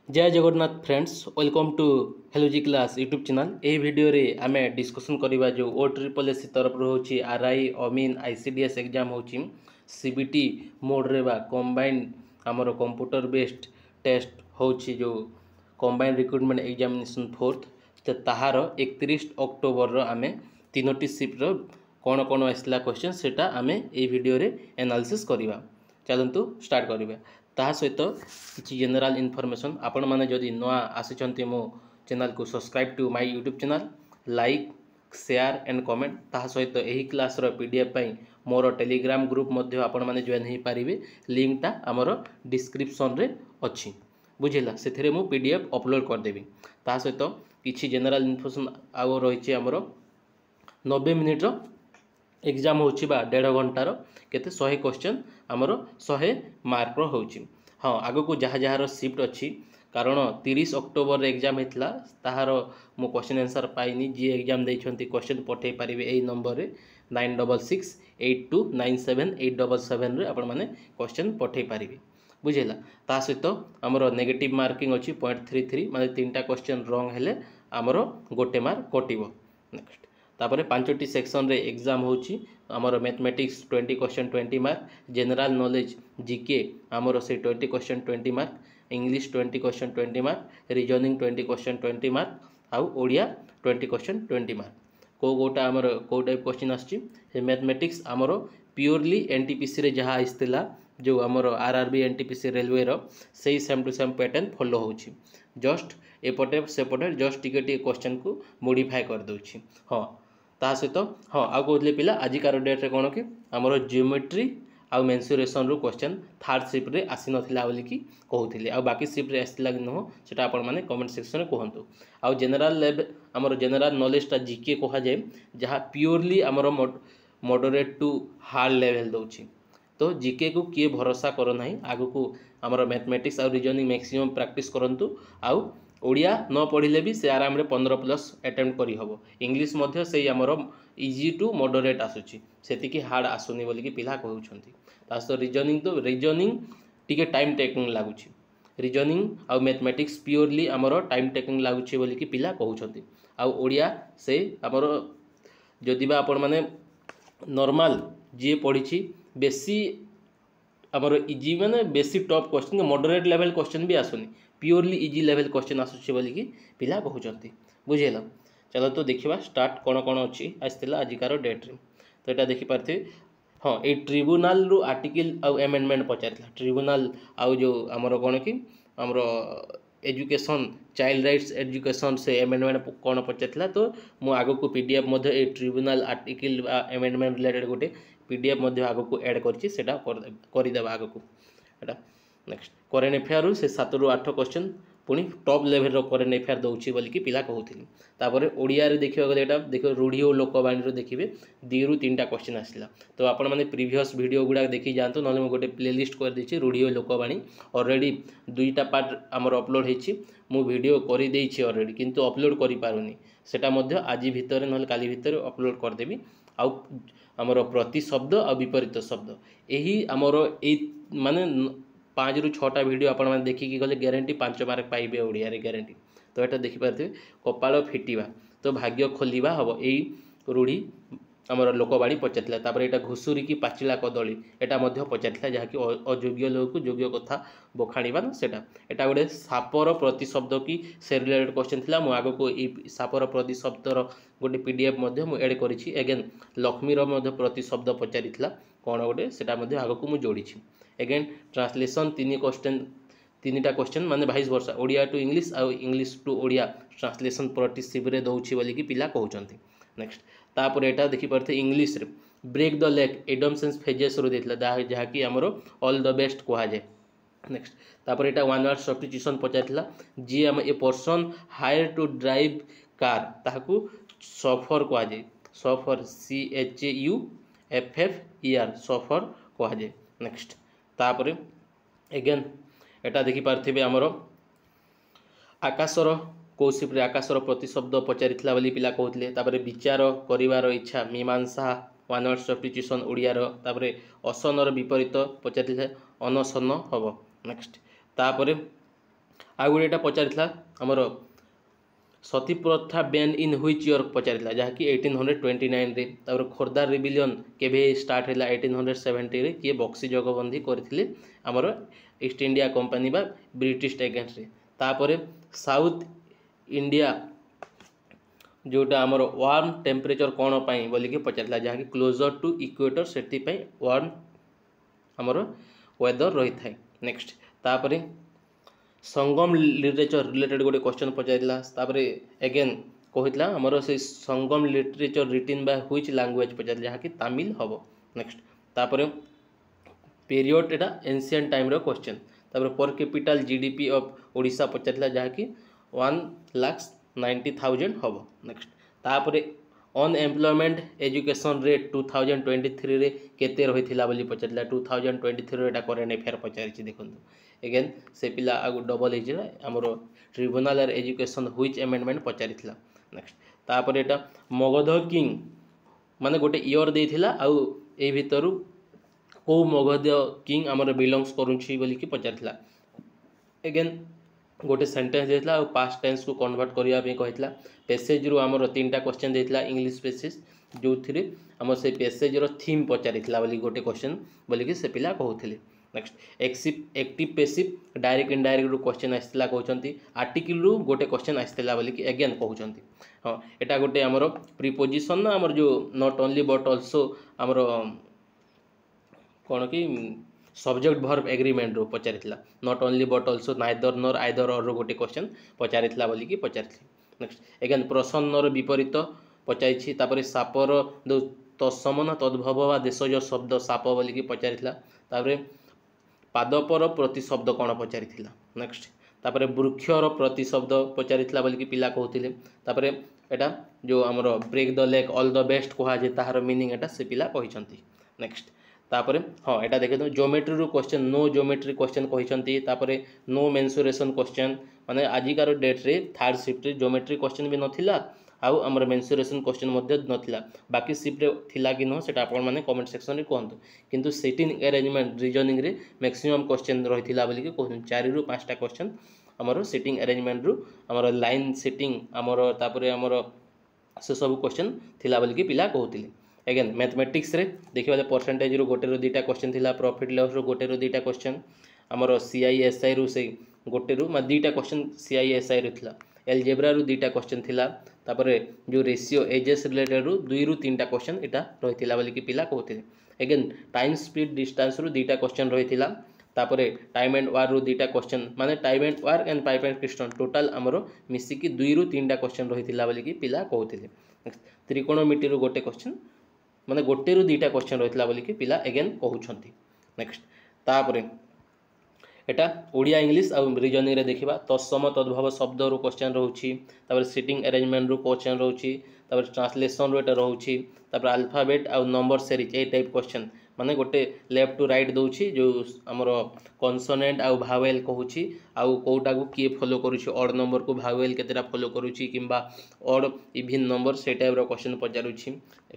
जय Jagannath friends welcome to hello G class YouTube channel. यही video रे आमे डिस्कशन करबा जो ओ ट्रिपल एस तरफ होची आरआई अमीन आईसीडीएस एग्जाम होची सीबीटी मोड रे बा कंबाइंड हमर कंप्यूटर बेस्ड टेस्ट होची जो कंबाइंड रिक्रूटमेंट एग्जामिनेशन फोर्थ तो ताहार 31 अक्टोबर रो आमे तीनोटी शिफ्ट रो कोन कोन आसला क्वेश्चन सेटा आमे ए वीडियो रे एनालिसिस करबा। चलतु स्टार्ट करबा। ता सहित किसी जनरल इनफॉरमेशन आपण माने जदि नवा आसिचंती मो चैनल को subscribe to my YouTube channel like share and comment ता सहित एही क्लास रो पीडीएफ पई मोर टेलीग्राम ग्रुप मध्ये आपण माने जॉइन हे पारिबे। लिंक ता हमर डिस्क्रिप्शन रे अछि बुझिला सेथिरे मु पीडीएफ अपलोड कर देबी। ता सहित किसी जनरल इनफॉरमेशन आउ रहिछि हमर 90 मिनिट रो एग्जाम होची बा 1.5 घंटार केते 100 क्वेश्चन आमर 100 मार्क रो होची। हाँ आगो को जहाँ जहाँ शिफ्ट अच्छी कारण 30 अक्टोबर एग्जाम होता ताहार मो क्वेश्चन आंसर पाइनी जी एग्जाम देइछंती क्वेश्चन पठे पारिबे एई नंबर रे 9668297877 रे आपण माने क्वेश्चन पठे पारिबे बुझेला। ता सहित आमर नेगेटिव मार्किंग अच्छी 0.33 माने 3टा क्वेश्चन रॉन्ग हेले आमर गोटे मार्क कटिबो। नेक्स्ट तापरे 5टी सेक्शन रे एग्जाम होची आमर mathematics 20 question 20 mark general knowledge GK आमर से 20 question 20 mark English 20 question 20 mark reasoning 20 question 20 mark आउ ओडिया 20 क्वेश्चन 20 मार्क को गोटा आमर को टाइप क्वेश्चन आछि मैथमेटिक्स आमर प्योरली एनटीपीसी रे जहाँ आइस्तिला जो आमर आरआरबी एनटीपीसी रेलवे रो सेही same to same pattern follow होची जस्ट एपटे सेपटे जस्ट टिके क्वेश्चन को मॉडिफाई कर दोछि। हाँ ता सहित हाँ आउ कहते पिला आजिकार डेट्रे कौन कि आमर जियोमेट्री आउ मेन्सुरेशन रू क्वेश्चन थर्ड शिफ्ट रे आसी नथिला बोली कि कहउथिले आउ बाकी शिफ्ट रे आसिला कि नो सेटा आपण माने कमेंट सेक्शन रे कहंतु। आउ जनरल लेवल आमर जनरल नॉलेज ता जीके कहा जाय जहाँ प्योरली आमर मॉडरेट टू हार्ड लेवल दोछि तो जीके को किए भरोसा करो नहीं आगु को आमर मैथमेटिक्स आउ रीजनिंग मैक्सिमम प्रैक्टिस करंतु आउ ओडिया न पढ़िले भी से आराम रे 15+ अटेम्प्ट करी हबो। इंग्लिश मध्य से आमर इजी टू मॉडरेट आसुची सेति कि हार्ड आसुनी बोली कि पिला कहउछंती। तास तो रीजनिंग टिके टाइम टेकिंग लागुची रीजनिंग आउ मैथमेटिक्स प्योरली आमर टाइम टेकिंग लागुची बोली कि पिला कहउछंती। आउ ओडिया से आमर जदिबा आपण माने नॉर्मल जे पढ़ी बेसी आमर इजी माने बेसी top question moderate level question भी आसुनी प्योरली इजी लेवल क्वेश्चन आसुची बोली कि पिला कहउछंती बुझेला। चलो तो देखिबा स्टार्ट कोन कोन अछि आस्तिला आजिकार डेट रे तो एटा देखि पारथे। हाँ ए ट्रिब्यूनल रू आर्टिकल आउ अमेंडमेंट पचारला ट्रिब्यूनल आउ जो आमर कोन कि आमर एजुकेशन चाइल्ड राइट्स एजुकेशन से अमेंडमेंट कौन पचारला तो मु आगो को पीडीएफ मध्य ए ट्रिब्यूनल आर्टिकल अमेंडमेंट रिलेटेड गोटे पीडीएफ मध्य आगो को ऐड करछि सेटा कर देबा आगो को एटा। नेक्स्ट करेंट अफेयर से 7 ରୁ 8 क्वेश्चन पुणी टॉप लेवल रो करेंट अफेयर दउछि बोली कि पिला कहउथिली। तापर ओडिया रे देखिबा गले एटा देखो रूढ़ी और लोकवाणी रो देखिबे 2 ରୁ 3टा क्वेश्चन आसिला तो आपण माने प्रीवियस वीडियो गुडा देखि जानतो नले म गोटे प्लेलिस्ट कर देछि रूढ़ी और लोकवाणी ऑलरेडी 2टा पार्ट हमर अपलोड हेछि मु वीडियो करि देछि ऑलरेडी किंतु अपलोड करि पारुनी सेटा मध्य आज भितर नले काली भितर अपलोड कर देबी। आउ हमर प्रति शब्द और विपरीत शब्द एही हमर ए माने 5 ରୁ 6टा वीडियो आपण माने देखि गले ग्यारंटी 5 मार्क पाइबे ओडिया रे ग्यारंटी तो एटा देखि पारथे कपाळ फिटिबा तो भाग्य खोलिबा हबो एई रूढ़ी आमर लोकवाणी पचारथिला। तापर एटा घुसुरी की पाचिला कदली एटा मध्य पचारथिला जहा कि अयोग्य लोक को योग्य कथा बखाणीबा ना सेटा एटा गोटे सापर प्रतिशब्द की से रिलेटेड क्वेश्चन थिला मु आगो को ए सापर प्रतिशब्दर गोटे पीडीएफ मध्य मु ऐड करिछि अगेन लक्ष्मी रो मध्य प्रतिशब्द पचारिथिला कोन गोटे सेटा मध्य आगो को मु जोड़ीछि अगेन ट्रांसलेशन 3टा क्वेश्चन माने 22 वर्ष ओडिया टू इंग्लिश आउ इंग्लिश टू ओडिया ट्रांसलेशन प्रति शिविर दउछि बोली कि पिला कहउचंती। नेक्स्ट तापर एटा देखि परथे इंग्लिश रे ब्रेक द लेग एडम सेंस फेजेस रो देथिला जहा कि हमरो ऑल द बेस्ट कहा जाय। नेक्स्ट तापर एटा वन वर्ड सब्स्टिट्यूशन पचारथिला जी हम a person hire to drive car ताकू सफर कहा जाय सफर CHUFFER सफर कहा जाय। नेक्स्ट तापर अगेन एटा देखि पारथिबे हमरो आकाशर कौशिप्रे आकाशर प्रतिशब्द पचारिथिला बोली पिला कहउथिले। तापर विचार करिवार इच्छा मीमांसा वन वर्ड सब्स्टिट्यूशन ओडिया रो तापर असनर विपरीत पचारिथिले अनसन हबो। नेक्स्ट तापर आ गोटे एटा पचारिथिला हमर सती प्रथा बैन इन व्हिच ईयर पचारिथिला जहाँकि 1829 रे। तापर खोर्धा रिबिलियन केबे स्टार्ट हैला 1870 रे किए बक्सी जगबंदी करथिले हमर ईस्ट इंडिया कंपनी बा ब्रिटिश एगेंस्ट रे। तापर साउथ इंडिया जोटा आमर वार्म टेम्परेचर कौन पाई बोली कि पचारिथिला जहाँकि क्लोजर टू इक्वेटर सेति पाई वार्म आमर वेदर रही थाए। नेक्स्ट तापर संगम लिटरेचर रिलेटेड गोटे क्वेश्चन पचारिला। तापर एगेन कहितला हमर से Sangam literature written by which language पचारिला जहाँकि तमिल हबो। नेक्स्ट तापर पीरियड एटा एंशिएंट टाइम रो क्वेश्चन। तापर पर कैपिटल जीडीपी ऑफ ओडिशा पचारिला जहाँकि 1,90,000 हबो। नेक्स्ट तापर अनएम्प्लॉयमेंट एजुकेशन रेट 2023 रे केते रहिथिला बोली पचारिला। 2023 रे एटा करेंट अफेयर पचारिछि देखंतु एगेन से पिला आगु डबल हिजरा हमरो ट्रिब्यूनल और एजुकेशन व्हिच अमेंडमेंट पचारिथिला। नेक्स्ट तापर एटा मगध किंग माने गोटे ईयर देथिला आउ ए भितरु को मगध किंग हमरो बिलोंग्स करूछि बोली कि पचारिथिला। एगेन गोटे सेंटेंस देथिला और पास्ट टेंस को कन्वर्ट करिया पे कहितला। पैसेज रु हमरो तीनटा क्वेश्चन देथिला इंग्लिश पैसेज जो थिरे हमर से पैसेज रो थीम पचारिथिला बोली गोटे क्वेश्चन बोली कि से पिला कहउथिले। Next active passive direct indirect रु क्वेश्चन आइसला कहउचंती। आर्टिकल रु गोटे क्वेश्चन आइसला बोली कि अगेन कहउचंती। हां एटा गोटे हमरो प्रीपोजिशन ना हमर जो नॉट ओनली बट आल्सो हमरो कोन कि सब्जेक्ट वर्ब एग्रीमेंट रो पचारिथिला। Not only but also neither nor either और रो गोटे क्वेश्चन पचारिथिला बोली कि पचारिथि। नेक्स्ट एगेन प्रसन्न रो विपरीत पचारिछि। तापर सापर दो तत्सम ना तद्भव वा देशज शब्द साप बोली कि पचारिथिला। तापर पादपर प्रतिशब्द कौन पचारिथिला। नेक्स्ट तापर वृक्षर प्रतिशब्द पचारिथिला बोली कि पिला कहउथिले। तापर एटा जो हमर break the leg all the best कहा जे ताहार मीनिंग एटा से पिला कहिसंती। नेक्स्ट तापर हां एटा देखे तो ज्योमेट्री रो क्वेश्चन नो ज्योमेट्री क्वेश्चन कहिसंती। तापर नो मेंसुरेशन क्वेश्चन माने आजिकार डेट रे थर्ड शिफ्ट रे ज्योमेट्री क्वेश्चन भी नथिला आउ हमर मेंसुरेशन क्वेश्चन मध्ये नथिला। बाकी शिफ्ट रे थिला कि न सेटा आपण माने कमेंट सेक्शन रे कहंतु। किंतु सेटिंग अरेंजमेंट रीजनिंग रे मैक्सिमम क्वेश्चन रहिथिला बोली कि कहउन 4 रु 5 टा क्वेश्चन हमर सेटिंग अरेंजमेंट रु हमर लाइन सेटिंग हमर तापर हमर से सब क्वेश्चन थिला बोली कि पिला कहउतिले। एगेन मैथमेटिक्स रे देखिबा परसेंटेज रु गोटे रु दुटा क्वेश्चन थिला। प्रॉफिट लॉस रु गोटे रु दुटा क्वेश्चन हमर सीआईएसआई रु से गोटे रु मा दुटा क्वेश्चन सीआईएसआई रु थिला। एलजेब्रा रु दुटा क्वेश्चन थिला। तापर जो रेशियो एजेस रिलेटेड रु 2 रु 3टा क्वेश्चन एटा रहिथिला बोली कि पिला कहउतिले। एगेन टाइम स्पीड डिस्टेंस रु दुटा क्वेश्चन रहिथिला। तापर टाइम एंड वार रु दुटा क्वेश्चन माने time and work and pipe and क्रिस्टन टोटल हमरो मिसी कि 2 रु 3टा क्वेश्चन रहिथिला बोली कि पिला कहउतिले। त्रिकोणमिति रु गोटे क्वेश्चन माने गोटे रु दुटा क्वेश्चन रहिथिला बोली कि पिला एगेन कहउछंती। नेक्स्ट तापर एटा ओडिया इंग्लिश आ रीजनिंग रे देखिबा तत्सम तद्भव शब्द रु क्वेश्चन रहउछि। तापर सिटिंग अरेंजमेंट रु क्वेश्चन रहउछि। तापर ट्रांसलेशन रु एटा रहउछि। तापर अल्फाबेट आ नंबर सीरीज ए टाइप क्वेश्चन माने गोटे लेफ्ट टू राइट दउछि जो हमर कॉन्सोनेंट आ भावेल कहउछि आ कोटा को किए फॉलो करूछि ऑड नंबर को भावेल केतेटा फॉलो करूछि किंबा ऑड इवन नंबर से टाइप रो क्वेश्चन पचारुछि।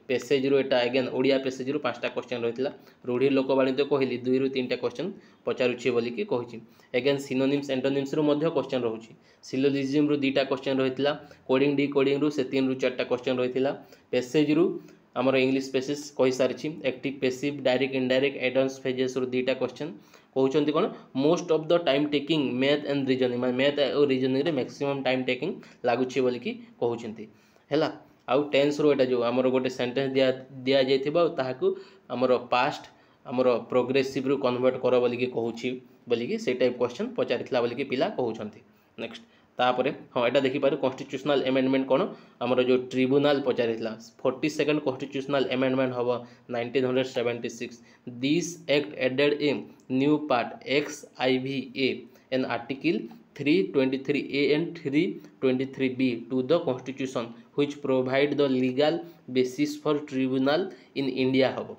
पैसेज रु एटा अगेन ओडिया पैसेज रु 5टा क्वेश्चन रहितला। रूढ़ी लोकवाणी तो कहली 2 रु 3टा क्वेश्चन पचारुछि बोली कि कहिछि। अगेन सिनोनिम्स एंटोनिम्स रु मध्ये क्वेश्चन रहउछि। सिलोजिज्म रु 2टा क्वेश्चन रहितला। कोडिंग डी कोडिंग रु से 3 रु 4टा क्वेश्चन रहितला। पैसेज रु हमर इंग्लिश पैसेज कहि सारिछि। Active passive direct indirect advance phrases रु 2टा क्वेश्चन कहउछंती कोन most of the time taking math and reasoning माने मैथ और रीजनिंग रे मैक्सिमम टाइम टेकिंग लागुछि बोली कि कहउछंती हैला। आउ टेंस रो एटा जो हमर गोटे सेंटेंस दिया जाइथिबा ताहाकू हमर पास्ट हमर प्रोग्रेसिव रु कन्वर्ट कर बोली कि कहउछि बोली कि से टाइप क्वेश्चन पचारिथला बोली कि पिला कहउछंती। नेक्स्ट तापर हाँ एटा देखि पारे कॉन्स्टिट्यूशनल अमेंडमेंट कोन हमर जो ट्रिब्यूनल पचारिथला 42nd कॉन्स्टिट्यूशनल अमेंडमेंट हबो 1976। This act added a new part XIVA an article 323A and 323B to the constitution which provide the legal basis for tribunal in India हबो।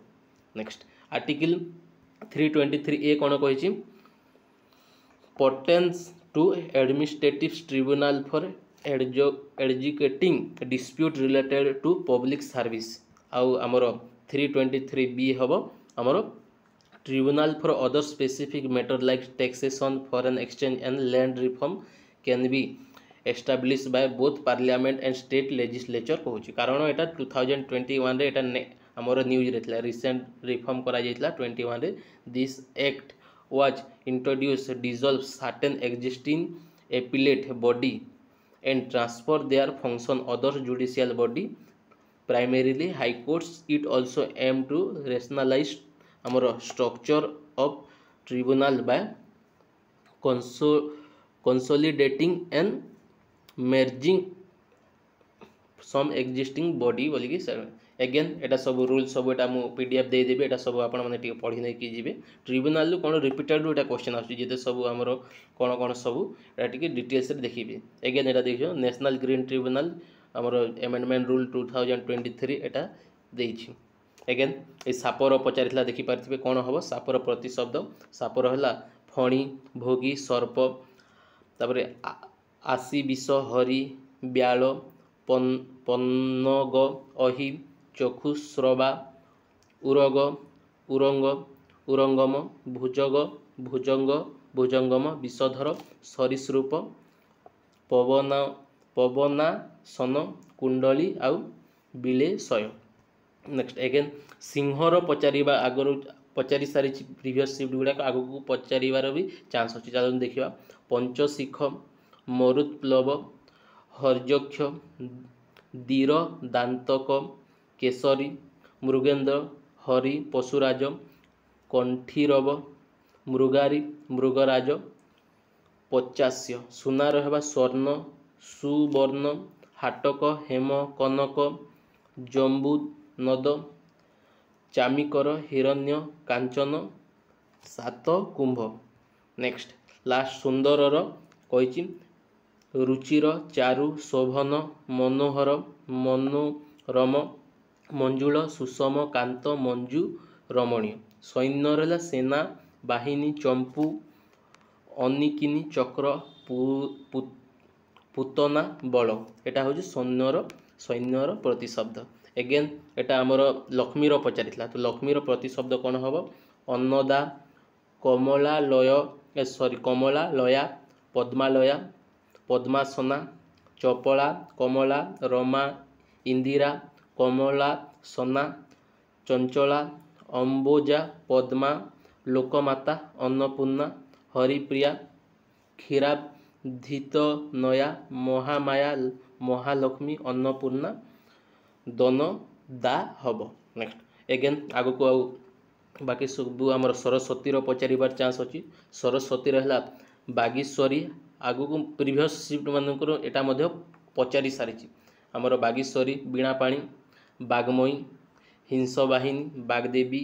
Next article 323A कोन कहिछि pertains to administrative tribunal for adjudicating dispute related to public service। आउ हमर 323B हबो हमर Tribunal for other specific matter like taxation, foreign exchange and land reform can be established by both parliament and state legislature कहूँ कारण यहाँ 2021 रे एटा आमर news रे रिसेंट रिफॉर्म करा जाइतला 21 रे this act was introduced dissolve certain existing appellate body and transfer their function other judicial body primarily high courts. It also aim to rationalize our structure of tribunal by consolidating and merging some existing body बोली कि again एटा सब rule सब एटा मु PDF दे देबे एटा सब आपण माने टिके पढी नै कि जिवे ट्रिब्यूनल लो कोन रिपीटेड एटा क्वेश्चन आछी जेते सब हमरो कोन कोन सब एटा टिके डिटेल्स रे देखिबे अगेन एटा देखियो नेशनल ग्रीन ट्रिब्यूनल हमरो अमेंडमेंट रूल 2023 एटा देइछि अगेन ए सापर पचारितला देखि पारथिबे कोन हबो सापर प्रतिशब्द सापर हला फणी भोगी सर्प तापरे आसी विष हरि ब्याल पन्नग अहि चक्षुश्रवा उरग उरंग उरंगम भुजग भुजंग भुजंगम विषधर सरीसृप पवना पवनासन कुंडली आउ बिलेशय नेक्स्ट अगेन सिंहर पचारिबा आगर पचारि सारी प्रीवियस शिफ्ट गुडा आगु को पचारिबार भी चांस अछि चलो देखिबा पंचशिख मरुत्प्लव हर्यक्ष दीर दांतक केसरी मृगेन्द्र हरि पशुराज कंठीरव मृगारी मृगराज पचास्य सुनार हेबा स्वर्ण सुवर्ण हाटक हेम कनक जंबू नद चामिकर हिरण्य कांचन सात कुंभ नेक्स्ट लास्ट सुंदरर कहिछि रुचिर चारु शोभन मनोहर मनोरम मंजुल सुषम कांत मंजू रमणीय सैन्य रहा सेना बाहिनी चंपू अनिकिनी चक्र पुतना बल एटा हूँ सैन्यर प्रतिशब्द एगेन एटा आमर लक्ष्मीर पचारितला तो लक्ष्मीर प्रतिशब्द कौन हम अन्नदा कमलालय सॉरी कमलालया पद्मालया पद्मासना चपला कमला रमा इंदिरा कमला सना चंचला अंबोजा पद्मा लोकमाता अन्नपूर्णा हरिप्रिया क्षीराब्धित नया महामाया महालक्ष्मी अन्नपूर्णा दन दा हब नेक्स्ट एगेन आगु को बाकी सब आमर सरस्वती पचारिबार चांस अच्छी सरस्वती रहा बागेश्वरी आगु को प्रीवियस शिफ्ट मानकर एटा मध्य पचारि सारी आमर बागेश्वरी बीणापाणी बागमयी हिंसवाहिनी बागदेवी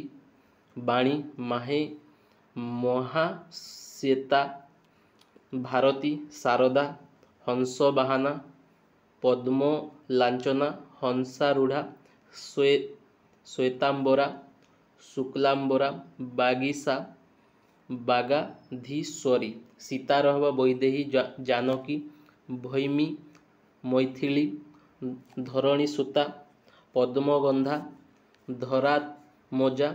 बाणी माहे महाश्वेता भारती शारदा हंसवाहना पद्म लांचना हंसारूढ़ा श्वेतांबरा शुक्लांबरा बागीसा बागाधीश्वरी सीता रहब वैदेही जानकी भैमी मैथिली धरणी सूता पद्मगंधा धरात्मजा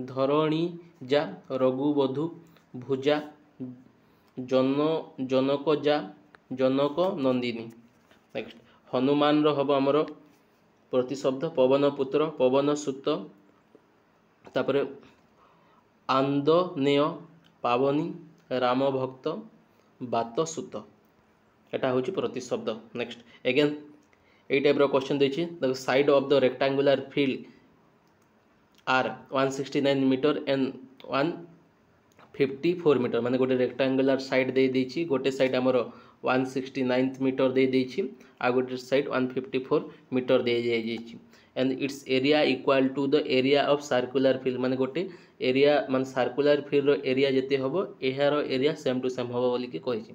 धरणीजा रघुवधू भुजा जनकजा जनक नंदिनी नेक्स्ट हनुमान हम आमर प्रतिशब्द पवनपुत्र पवनसुत तापर आंदनेय पावनी राम भक्त बातसुत एटा हूँ प्रतिशब्द नेक्स्ट एगेन यही टाइप क्वेश्चन देछि the side of the rectangular field are 169 metre and 154 metre माने गोटे रेक्टेंगुलर साइड दे देछि गोटे साइड हमर 169 मीटर दे देछि आ गोटे साइड 154 मीटर दे जाइछि and its area equal to the area of circular field माने गोटे एरिया मान सर्कुलर फील्ड रो एरिया जते होबो एहारो एरिया सेम टू सेम होबो बोली के कहिछि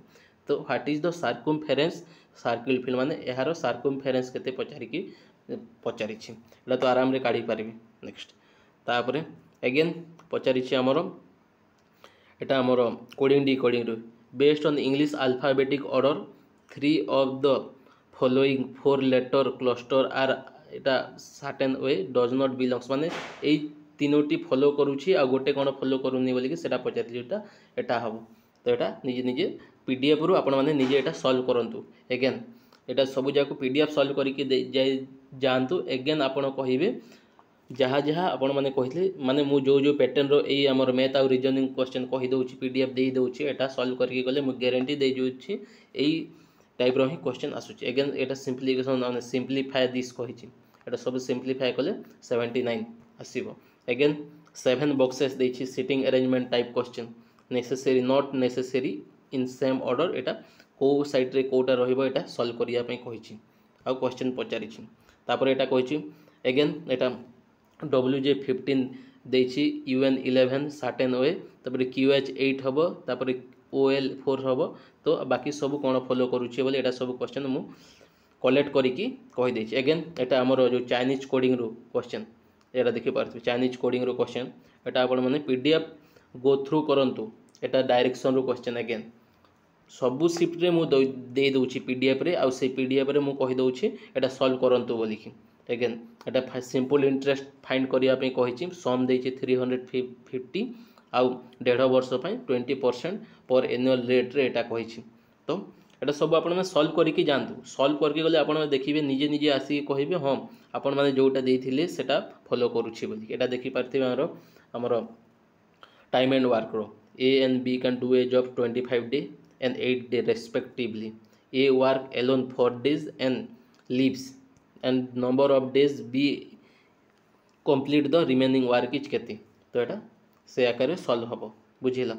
तो what is the circumference circular field माने एहारो सर्कमफेरेंस केते पचारिछि एला तो आराम रे काढी पारिबे नेक्स्ट तापरे अगेन पचारिछि हमरो एटा हमरो कोडिंग डी कोडिंग रो based on English alphabetic order 3 of the following 4 letter cluster are एटा certain way does not belongs माने ए तीनोटी फॉलो करूची आ गोटे कौन फॉलो करूनी बोलिकी सेटा पचारि जोटा एटा हम तो एटा निजे निजे पीडीएफ रु आपण माने निजे एटा सॉल्व करंतु एगेन एटा सब जाको पीडीएफ सॉल्व करके जातु एगेन आपण कहिबे जहाँ जहाँ आपण मैंने कहते माने मु जो पैटर्न रो ए हमर मैथ आ रीजनिंग क्वेश्चन कहि दउची पीडीएफ दे दउची एटा सॉल्व करके गले मु गारंटी दे जोची एई टाइप रो ही क्वेश्चन आसुची अगेन एटा सिंपलीफिकेशन माने सिंपलीफाई दिस कहिची एटा सब सिंपलीफाई कले 79 आसीबो अगेन 7 बॉक्सेस देछि sitting arrangement type question necessary not necessary in same order एटा को साइड रे कोटा रहइबो एटा सॉल्व करिया पई कहिची आ क्वेश्चन पचारिछि तापर एटा कहिची अगेन एटा WJ15 देछि UN 11 सर्टेन वे तापर QH 8 हबो तापर OL 4 हबो तो बाकी सब कोन फॉलो करूछि बोले एटा सब क्वेश्चन मु कलेक्ट करिकी कहि देछि अगेन एटा हमर जो चाइनीज कोडिंग रो क्वेश्चन एटा देखि पारथि चाइनीज कोडिंग रो क्वेश्चन एटा आपण माने PDF गो थ्रू करंतु एटा डायरेक्शन रो क्वेश्चन अगेन सबु शिफ्ट रे मु दे दउछि PDF रे आ से PDF रे मु कहि दउछि एटा सॉल्व करंतु बोलिकी अगेन एटा सिंपल इंटरेस्ट फाइंड करिया पे कहिछि सम देछि 350 आउ 1.5 वर्ष पई 20% पर एनुअल रेट रे एटा कहिछि तो एटा सब आपण में सॉल्व करके जानतु सॉल्व करके गले आपण देखिबे निजे निजे आसी कहिबे हम आपण माने जोटा देथिले सेटा फॉलो करूछि बोली एटा देखि पारथिबे हमर टाइम एंड वर्क रो A and B can do a job 25 day and 8 day respectively. A work alone 4 days and leaves and number of days B complete the remaining work is केते तो एटा से आकार solve हबो बुझिला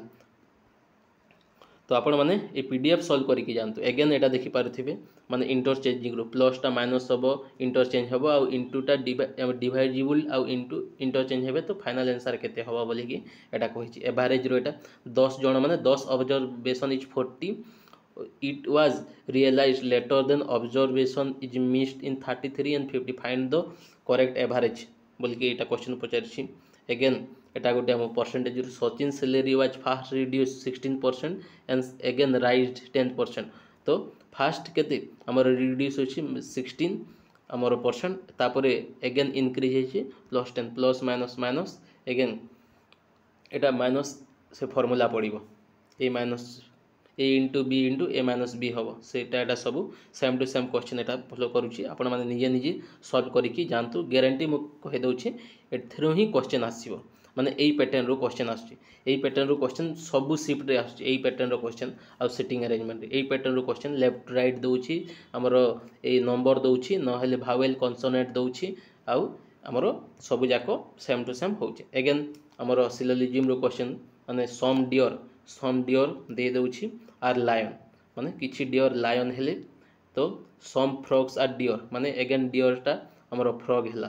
तो आपण माने ए PDF solve करके जानतो अगेन एटा देखि पारथिबे माने इंटरचेंजिंग रो प्लस टा माइनस हबो इंटरचेंज हबो आ इनटू टा डिवाइजिबल आ इनटू इंटरचेंज हेबे तो फाइनल आंसर केते हबो बोली कि एटा कहिछि एवरेज रो एटा 10 जण माने 10 observation is 40 it was realized later than observation is missed in 33 and 50 find the correct average बोल के एटा क्वेश्चन पचारछि अगेन एटा गोटे हम परसेंटेज रो Sachin salary was fast reduce 16% and again raised 10% तो फास्ट केते हमर रिड्यूस होछि 16 हमर परसेंट तापरे अगेन इंक्रीज होछि +10 प्लस माइनस माइनस अगेन एटा माइनस से फार्मूला पड़िबो ए माइनस A into B into A minus B हम से सब same to same question Etah follow करुच्ची आपण माने निजे निजे सॉल्व करिकी जानतु गारंटी मु कहि दउछि एथरो ही क्वेश्चन आसीबो माने एई पैटर्न रो क्वेश्चन आछि एई पैटर्न रो क्वेश्चन सब शिफ्ट रे आछि एई पैटर्न रो क्वेश्चन आ सेटिंग अरेंजमेंट एई पैटर्न रो क्वेश्चन लेफ्ट राइट दउछि हमरो एई नंबर दउछि न हेले भावेल कॉन्सोनेंट दउछि आ हमरो सब जाको सेम टू सेम होछि अगेन हमरो सिलोजिज्म रो क्वेश्चन माने सम डियर दे दउछि आर लायन माने किछि डियर लायन हेले तो सम फ्रॉग्स आर डियर माने अगेन डियर टा हमरो फ्रॉग हेला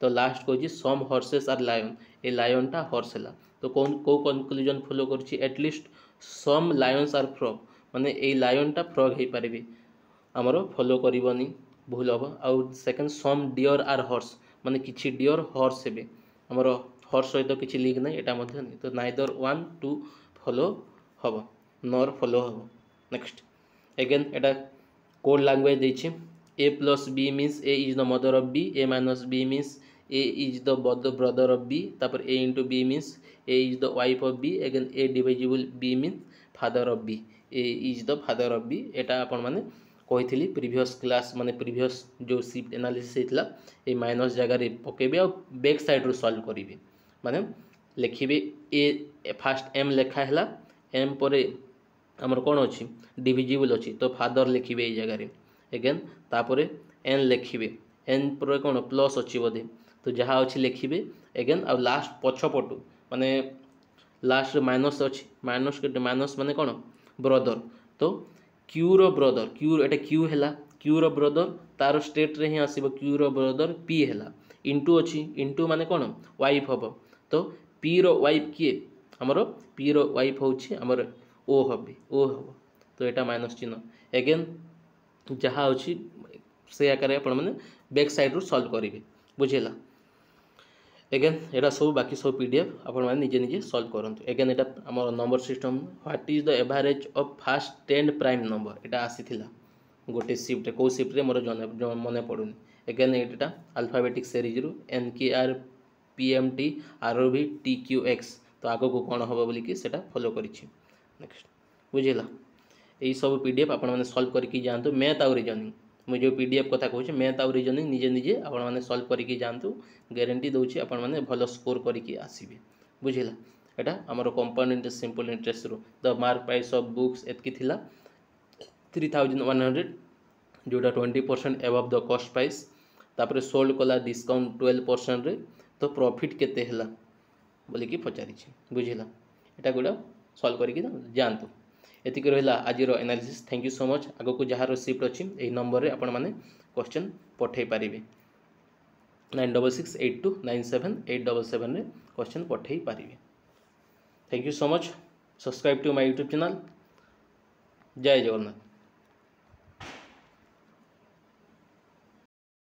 तो लास्ट को जी सम हॉर्सेस आर लायन ए लायन टा हॉर्स हेला तो को कंक्लूजन फॉलो करछि at least some lions are frog माने ए लायन टा फ्रॉग हे पारिबे हमरो फॉलो करिवनी भूल हबो आ second some deer are horse माने किछि डियर हॉर्स हेबे हमरो हॉर्स सहित किछि लिंक नै एटा मध्ये नै तो नाइदर 1 2 फॉलो हबो नॉर फॉलो हबो नेक्स्ट अगेन एटा कोड लैंग्वेज देछि A plus B means A is the mother of B A minus B means A is the brother of B तापर A into B means A is the wife of B again A divisible B means father of B A is the father of B एटा आपण माने कहिथिली previous class माने previous जो shift analysis हेतला ए minus जगह रे पकेबे आ back side रो solve करिवे माने लिखिबे A first M लेखा हैला M परे हमर कोन अछि डिविजिबल अछि तो फादर लिखिबे ए जगह रे अगेन तापरे n लिखिबे n पर कोन प्लस अछि बोधे तो जहा अछि लिखिबे अगेन आ लास्ट पछपटु माने लास्ट माइनस अछि माइनस के माइनस माने कोन ब्रदर तो q रो ब्रदर q एटा q हैला q रो ब्रदर तार स्टेट रे ही आसीबो q रो ब्रदर p हैला इनटू अछि इनटू माने कोन वाइफ हबो तो p रो वाइफ किए हमरो p रो वाइफ होछि हमर ओ हबे ओ हबो तो एटा माइनस चिन्ह अगेन जहाँ अच्छी से आकार आपण मैंने बैक साइड रू सॉल्व करेंगे बुझेगा अगेन एटा सब बाकी सब पीडीएफ आपण मैंने निजे निजे सॉल्व करंतु अगेन एटा हमर number system what is the average of first 10 prime number एटा आसीथिला गोटे शिफ्ट को शिफ्ट रे मोर मन पड़ुनी अगेन एटा अल्फाबेटिक सीरीज रू एन के आर PMT ROV TQX तो आग को कौन हम बोलिकी से फॉलो कर नेक्स्ट बुझेगा यही सब PDF आपण मैंने सॉल्व करके जातु मैथ आउ रीजनिंग मुझे जो PDF कथा कहूँ मैथ आउ रीजनिंग निजे निजे आपण मैंने सॉल्व करके जातु गारंटी दूसरी आपण मैंने भल स्कोर करके आसबे बुझेगा एटा आमर कंपाउंड इंटरेस्ट सिंपल इंटरेस्ट रू the mark price of books एतकी थिला 3100 जोटा 20% एबव द कॉस्ट प्राइस तापर सोल्ड कला डिस्काउंट 12% रे तो प्रॉफिट केते हला बोलिकी पचारि बुझेगा एटा गोटा सॉल्व करके जातु एतिक रहा आज analysis thank you so much आग को जहाँ रिसिप्ट अच्छी यही नंबर आपण मैंने क्वेश्चन पठे पारे 9668297877 रे क्वेश्चन पठे पारे thank you so much subscribe to my YouTube channel जय जगन्नाथ।